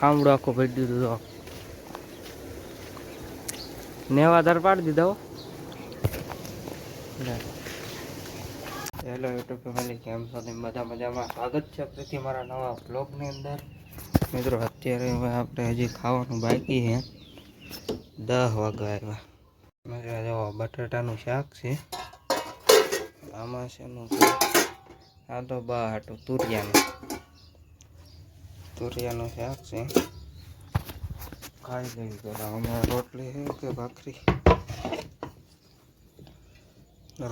ખામડું આખું ભરી દીધું તો નેવા ધાર પાડી દીધા હો. હેલો યુટ્યુબ ફેમિલી, કેમ છો તમે? બધા મજામાં? સ્વાગત છે ફરીથી મારા નવા બ્લોગની અંદર. મિત્રો અત્યારે આપણે હજી ખાવાનું બાકી છે. 10 વાગ્યા આવ્યા. મિત્રો જો બટાટાનું શાક છે. આમાં છે આ તો બાટું તુરિયાનું શાક છે. ખાઈ લઈ પેલા અમે રોટલી છે કે ભાખરી?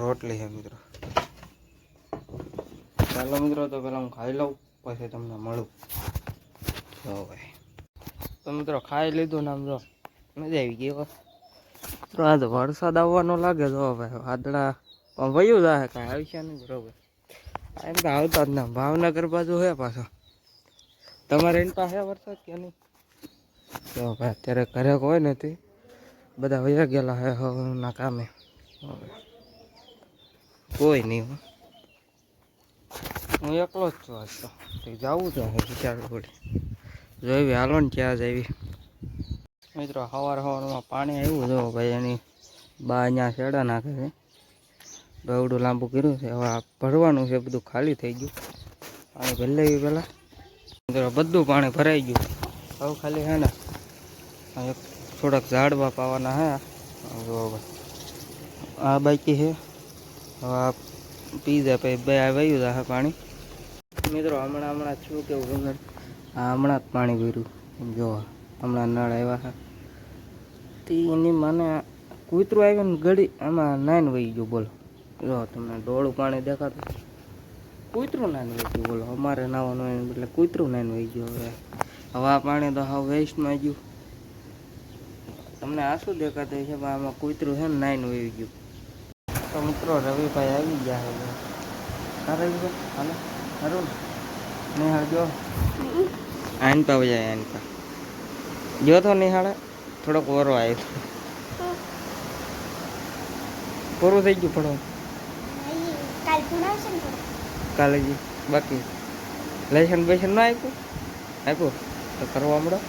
રોટલી છે મિત્રો. ચાલો મિત્રો, તો પેલા હું ખાઈ લઉં પછી તમને મળું. તો ભાઈ તો મિત્રો ખાઈ લીધું ને આમ જો મજા આવી ગઈ. તો આ તો વરસાદ આવવાનો લાગે તો ભાઈ, વાદળા પણ વયું જાય, કાંઈ આવશે નહીં બરોબર. એમ તો આવતા જ ના. ભાવનગર બાજુ છે પાછો. તમારે એની પાસે વરસાદ કે નહીં? તો ભાઈ અત્યારે ઘરે કોઈ નથી, બધા વયા ગયેલા હે હવના કામે. કોઈ નહીં, હું એકલો જ છું આજ. તો જવું તો વિચારવું પડે. જોઈ હાલો ને ક્યાં જવી. મિત્રો સવારમાં પાણી આવ્યું જો ભાઈ, એની બા અહીંયા શેડા નાખે છે. બહુડું લાંબુ કર્યું છે, હવે ભરવાનું છે. બધું ખાલી થઈ ગયું. પાણી ભરી લેવી પહેલાં. મિત્રો બધું પાણી ભરાઈ ગયું. હવે ખાલી છે ને થોડાક ઝાડવા પાવાના હે. જો આ બાકી છે. હવે આ પી જાય પછી બે વયું જાય પાણી. મિત્રો હમણાં છું કેવું ખબર, હમણાં જ પાણી ભર્યું. જો હમણાં નળ આવ્યા છે. તે એની મને કૂતરું આવ્યું ને ઘડી આમાં નાઈન વહી ગયું. બોલો, જો તમને ડોળું પાણી દેખાતું, કૂતરું નાઈન વહી ગયું. બોલો, અમારે નાવાનું હોય એટલે કૂતરું નાઈન વહી ગયું. હવે આ પાણી તો હવે વેસ્ટમાં ગયું. તમને આ શું દેખાતું છે? આમાં કૂતરું છે ને નાઈન વહી ગયું. તો મિત્રો રવિભાઈ આવી ગયા છે. રવિભાઈ હાલો સારું ને? નિહાળ જો આનપા વજાય. આનપા જો તો નિહાળે થોડોક વરો આવ્યો. પૂરું થઈ ગયું પડવાનું? કાલે જી બાકી લેશન બેશન ના આપ્યું તો કરવા મળો.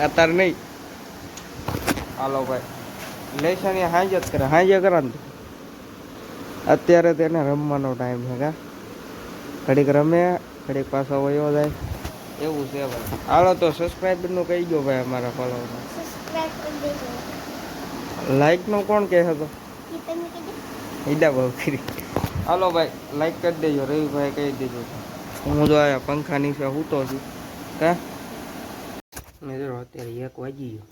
અત્યારે નહીં. હાલો ભાઈ, લેશન હાંજ જ કરે, હાંજે કરા ને. અત્યારે તેને રમવાનો ટાઈમ છે. કા ઘડીક રમે, ઘડીક પાછો વયો જાય, એવું છે ભાઈ. હાલો તો સબસ્ક્રાઈબરનું કહી દો ભાઈ, અમારા ફોલોવરમાં. લાઈકનું કોણ કહે હતો? ઈડા બહુ કરી. હાલો ભાઈ લાઈક કરી દેજો. રવિભાઈ કહી દેજો. હું જો આયા પંખા નીચે સૂતો છું. કા મિત્રો અત્યારે 1 વાગી ગયો.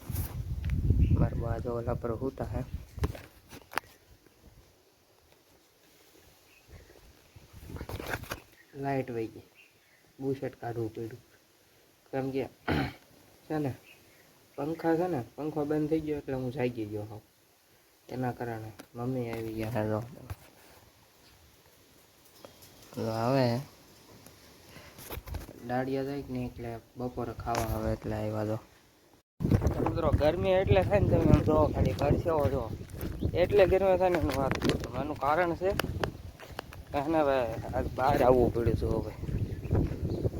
મારા બાજુ ઓલા પર સૂતા હે. લાઈટ વહી ગઈ. બુશર્ટ કાઢવું પડ્યું કેમ કે છે ને પંખા છે ને, પંખો બંધ થઈ ગયો એટલે હું જાગી ગયો હોઉં. એના કારણે મમ્મી આવી ગયા હતા. હવે દાડિયા જાય કે નહીં એટલે બપોરે ખાવા આવે એટલે આવ્યા તો. મિત્રો ગરમી એટલે થાય ને, તમે જો ખાલી પરસેવો જો એટલે ગરમી થાય ને વાત કરું. એનું કારણ છે એને ભાઈ આજ બહાર આવવું પડ્યું છે. હવે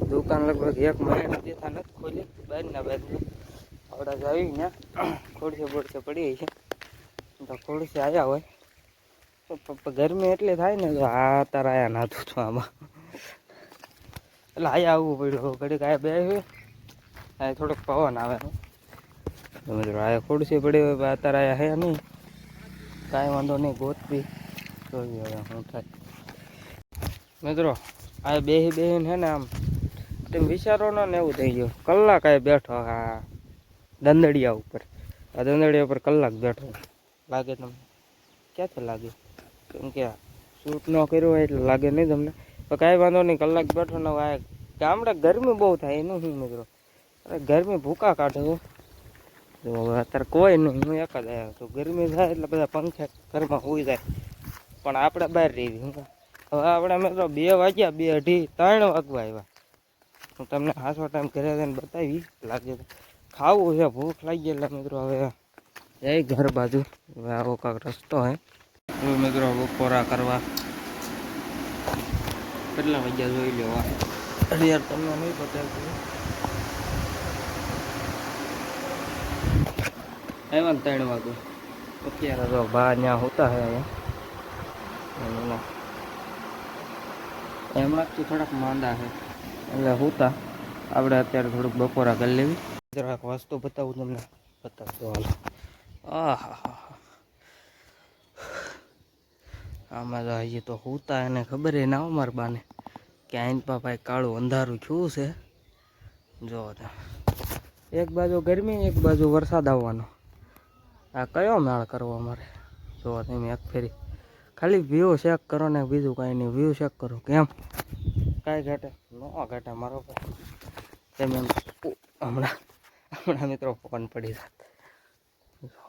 દુકાન લગભગ 1 મહિનાથી નથી ખોલી. બહારના આવડા જ આવી ને ખોડશે પડી છે તો ખોડશે આવ્યા હોય તો ગરમી એટલી થાય ને. તો આ તારા આયા નાતું છું આમાં, એટલે આયા આવવું પડ્યું. ઘડીક આયા બે આ થોડોક પવન આવે. મિત્રો આ ખોડશી પડી હોય અત્યારે આયા હે નહીં. કાંઈ વાંધો નહીં, ગોતવી જોઈએ હવે શું થાય. મિત્રો આ બેહીને હે ને આમ તમે વિચારો ને એવું થઈ ગયું. કલાક આ બેઠો હા દંદડિયા ઉપર. આ દંદડિયા ઉપર કલાક બેઠો લાગે તમને? ક્યાંથી લાગે? કેમ કે શૂટ ન કર્યું હોય એટલે લાગે નહીં તમને. તો કાંઈ વાંધો નહીં, કલાક બેઠો ને. આ ગામડે ગરમી બહુ થાય એનું શું મિત્રો? અરે ગરમી ભૂકા કાઢે છે. જો અત્યારે કોઈ નહીં, હું એક જ આવ્યો છું. ગરમી થાય એટલે બધા પંખે ઘરમાં હોઈ જાય, પણ આપણે બહાર રહી. હવે આપણે મિત્રો 2 વાગ્યા, 2, 2:30, 3 વાગવા આવ્યા. હું તમને હાસો ટાઈમ ઘરે જઈને બતાવી લાગે તો. ખાવું છે, ભૂખ લાગી એટલે મિત્રો હવે જઈ ઘર બાજુ. હવે આવો કાંક રસ્તો હે મિત્રો બપોરા કરવા. કેટલા વાગ્યા જોઈ લેવા. અરે યાર તમને નહીં બતાવ્યું આવ્યા ને 3 વાગે અત્યારે તો બહાર ત્યાં હોતા હે અહીંયા એમણાથી થોડાક માંદા છે એટલે હોતા આપણે અત્યારે થોડુંક બપોરા કરી લેવી જરાક વસ્તુ બતાવું તમને બતાવતો હાલ આહા આમાં તો હજી તો હોતા એને ખબર એ ના મારા બાને કે આઈન ભાઈ કાળું અંધારું થયું છે જો એક બાજુ ગરમી એક બાજુ વરસાદ આવવાનો આ કયો મેળ કરવો અમારે જો તમે એક ફેરી ખાલી વ્યૂ ચેક કરો ને બીજું કાંઈ નહીં વ્યૂ ચેક કરો કેમ કાંઈ ઘટે ન ઘટે મારો તમે હમણાં મિત્રો ફોન પડી જાત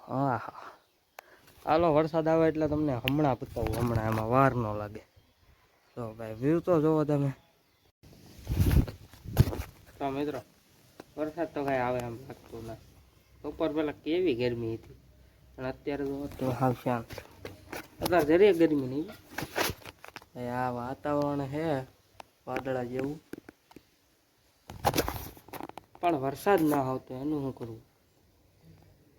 હા હા હાલો વરસાદ આવે એટલે તમને હમણાં બતાવું હમણાં એમાં વાર ન લાગે તો ભાઈ વ્યૂ તો જોવો તમે તો મિત્રો વરસાદ તો કાંઈ આવે એમ લાગતું ના બપોર પહેલાં કેવી ગરમી હતી અને અત્યારે તો હાવ શાંત અત્યારે જરીય ગરમી નહીં આ વાતાવરણ છે વાદળા જેવું પણ વરસાદ ના આવતો એનું શું કરવું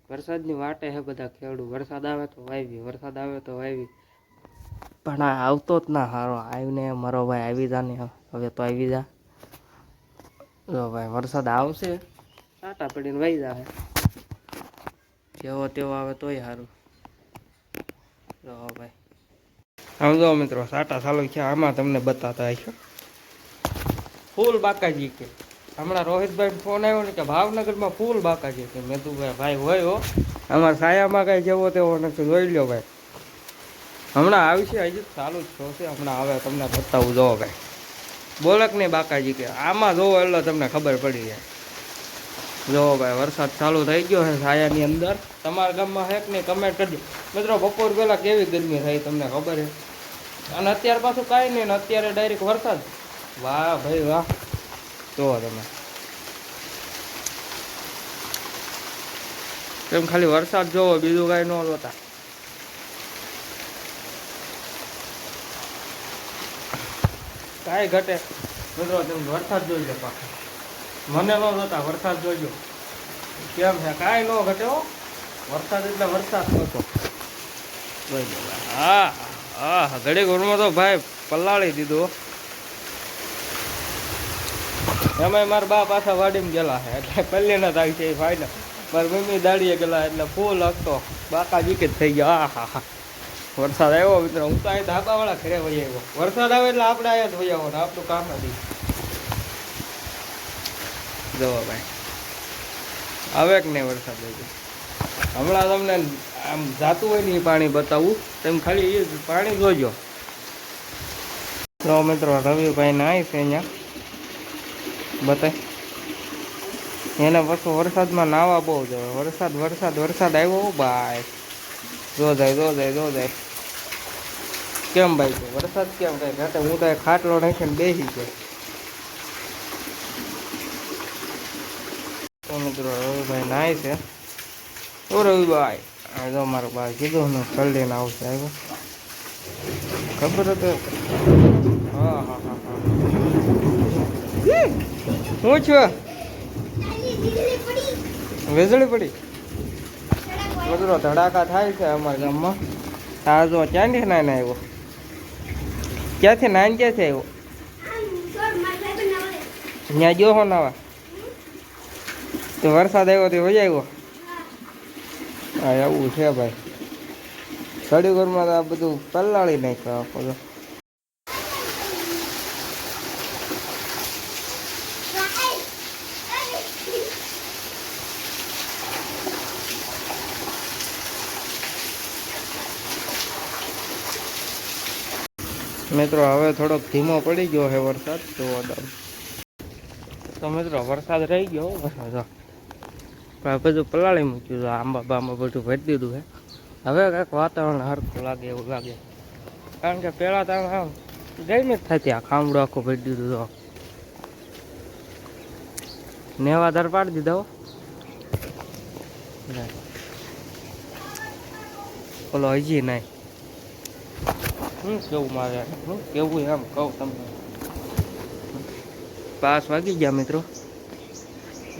વરસાદની વાટે છે બધા ખેડૂ વરસાદ આવે તો વાવી વરસાદ આવે તો વાવી પણ આ આવતો જ ના સારો આવીને મારો ભાઈ આવી જા ને હવે તો આવી જા જો ભાઈ વરસાદ આવશે સાટા પડીને વહી જાય જેવો તેવો આવે તોય સારું જો ભાઈ આમ જો મિત્રો સાટા ચાલુ છે આમાં તમને બતાતા હશો ફૂલ બાકાજી કે હમણાં રોહિતભાઈ ફોન આવ્યો ને કે ભાવનગરમાં ફૂલ બાકાજી કે મેં તું ભાઈ હોય હો અમારા સાયામાં કાંઈ જેવો તેવો નથી જોઈ લ્યો ભાઈ હમણાં આવશે હજી ચાલુ જ થશે હમણાં આવે તમને બતાવું જોવો ભાઈ બોલક નહીં બાકાજી કે આમાં જોવો એટલે તમને ખબર પડી જાય જોવો ભાઈ વરસાદ ચાલુ થઈ ગયો છે સાયાની અંદર તમારા ગામમાં હે કે નહીં કમેન્ટ કરજો મિત્રો બપોર પહેલાં કેવી ગરમી થઈ તમને ખબર છે અને અત્યારે પાછું કાંઈ નહીં ને અત્યારે ડાયરેક્ટ વરસાદ વાહ ભાઈ વાહ જોવો તમે એમ ખાલી વરસાદ જોવો બીજું કાંઈ ન જોતા કાંઈ ઘટે મિત્રો તમે વરસાદ જોઈ લો પાછો મને ન જોતા વરસાદ જોઈજો કેમ છે કાંઈ ન ઘટે હો વરસાદ એટલે વરસાદ નહોતો જોઈ લો હા હા ઘડી ઘરમાં તો ભાઈ પલાળી દીધો એમાં મારા બા પાછા વાડીમાં ગયેલા છે એટલે પહેલી ના થાય છે એ ફાઈનલ મારી મમ્મી દાડીએ ગયેલા એટલે ફૂલ હકતો બાકા વિકેટ થઈ ગયા હા હા હા વરસાદ આવ્યો મિત્રો હું તો અહીં ધાબાવાળા ઘરે વહી આવ્યો વરસાદ આવે એટલે આપણે અહીંયા જ વહી આવો ને આપણું કામ નથી જોવો ભાઈ આવે કે નહીં વરસાદ હમણાં તમને આમ જાતું હોય ને એ પાણી બતાવું તેમ ખાલી એ પાણી જોજો તો મિત્રો રવિભાઈ ના આવી છે અહીંયા બતાય એને પાછું વરસાદમાં નાવા બહુ જાય વરસાદ વરસાદ વરસાદ આવ્યો ભાઈ જો જાય કેમ ભાઈ વરસાદ કેમ કઈ ઘાટે હું તો ખાટલો નાખીને બેસી જાય તો મિત્રો રવિભાઈ નાય છે ઓ રવિભાઈ આ જો મારો ભાઈ કીધું ને કલ્લીને આવશે આવ્યો ખબર હતો હા હા હા હા હું છું વીજળી પડી મિત્રો ધડાકા થાય છે અમારા ગામમાં આ જો ક્યાંથી નાઈને આવ્યો ક્યાંથી નાઈને ક્યાંથી આવ્યો ત્યાં ગયો હો નાવા તો વરસાદ આવ્યો તો વહી આવ્યો હા એવું છે ભાઈ ઘડી ઘરમાં તો આ બધું પલાળી નાખ્યો આખો મિત્રો હવે થોડોક ધીમો પડી ગયો છે વરસાદ તો મિત્રો વરસાદ રહી ગયો વરસાદ બધું પલાળી મૂક્યું આંબા બાંબા બધું ભરી દીધું છે હવે કાંઈક વાતાવરણ હરખું લાગે એવું લાગે કારણ કે પહેલાં તો આમ ગરમી જ થતી આ ખામડું આખું ભરી દીધું તો નેવાધાર પાડી દીધા હો બોલો હજી નહીં શું કેવું મારે શું કેવું એમ કહું તમને 5 વાગી ગયા મિત્રો.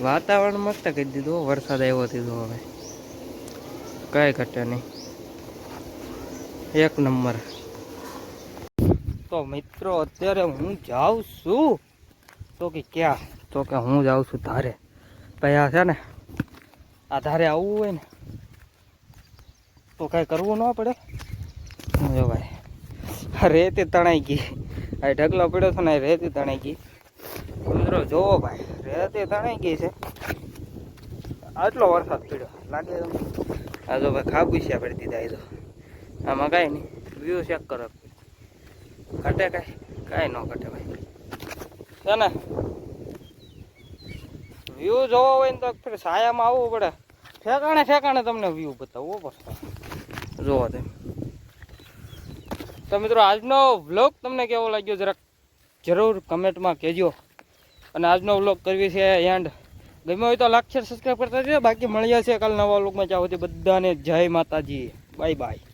વાતાવરણ મસ્ત કરી દીધું, વરસાદ આવ્યો દીધો. હવે કઈ ઘટે નહીં, એક નંબર. તો મિત્રો અત્યારે હું જાઉં છું તો કે ક્યાં, તો કે હું જાઉં છું ધારે. ભાઈ આ છે ને, આ ધારે આવવું હોય ને તો કાંઈ કરવું ન પડે. જો ભાઈ રેતી તણાઈ ગઈ, આ ઢગલો પડ્યો છે ને રેતી તણાઈ ગઈ. મિત્રો જોવો ભાઈ, રેતી તણાઈ ગઈ છે. આટલો વરસાદ પડ્યો લાગે. આ જો ભાઈ ખાબુશિયા પડી દીધા. એ તો આમાં કાંઈ નહીં, વ્યૂ ચેક કરો. ઘટે કાંઈ ન ઘટે ભાઈ છે ને. વ્યૂ જોવો હોય ને તો ફરી છાયામાં આવવું પડે. ઠેકાણે તમને વ્યૂ બતાવવો પડશે. જોવો તેમ. તો મિત્રો આજનો વ્લોગ તમને કેવો લાગ્યો જરાક જરૂર કમેન્ટમાં કહેજો. અને આજનો વ્લોગ કરવી છે એન્ડ. ગમ્યો હોય તો લાઈક શેર સબસ્ક્રાઈબ કરતા જજો. બાકી મળ્યા છે કાલ નવા વ્લોગમાં. ચાહો બધાને જય માતાજી, બાય બાય.